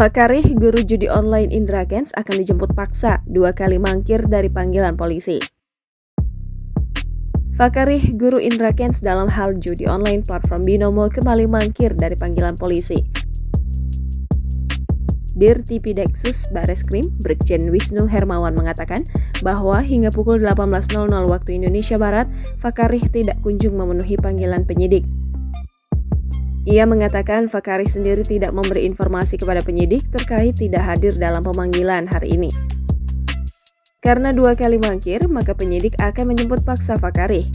Fakarih, guru judi online Indra Kents akan dijemput paksa 2 kali mangkir dari panggilan polisi. Fakarih, guru Indra Kents dalam hal judi online platform Binomo kembali mangkir dari panggilan polisi. Dir Tipideksus Bareskrim, Brigjen Wisnu Hermawan mengatakan bahwa hingga pukul 18.00 waktu Indonesia Barat, Fakarih tidak kunjung memenuhi panggilan penyidik. Ia mengatakan Fakarih sendiri tidak memberi informasi kepada penyidik terkait tidak hadir dalam pemanggilan hari ini. Karena 2 kali mangkir, maka penyidik akan menjemput paksa Fakarih.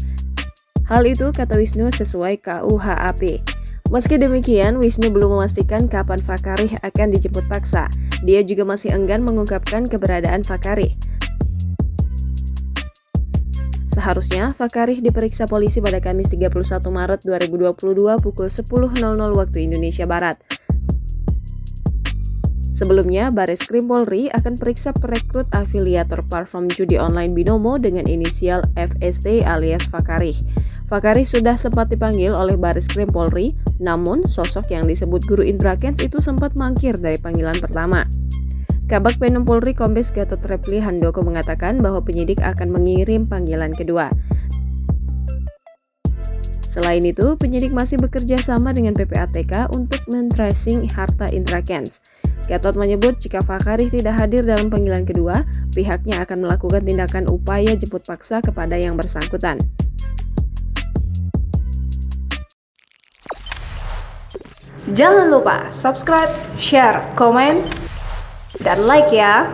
Hal itu, kata Wisnu, sesuai KUHAP. Meski demikian, Wisnu belum memastikan kapan Fakarih akan dijemput paksa. Dia juga masih enggan mengungkapkan keberadaan Fakarih. Seharusnya, Fakarih diperiksa polisi pada Kamis 31 Maret 2022 pukul 10.00 waktu Indonesia Barat. Sebelumnya, Bareskrim Polri akan periksa perekrut afiliator platform judi online Binomo dengan inisial FST alias Fakarih. Fakarih sudah sempat dipanggil oleh Bareskrim Polri, namun sosok yang disebut guru Indra Kents itu sempat mangkir dari panggilan pertama. Kabag Penum Polri Kombes Gatot Repli Handoko mengatakan bahwa penyidik akan mengirim panggilan kedua. Selain itu, penyidik masih bekerja sama dengan PPATK untuk men-tracing harta Indra Kents. Gatot menyebut jika Fakarih tidak hadir dalam panggilan kedua, pihaknya akan melakukan tindakan upaya jemput paksa kepada yang bersangkutan. Jangan lupa subscribe, share, komen, dan like ya!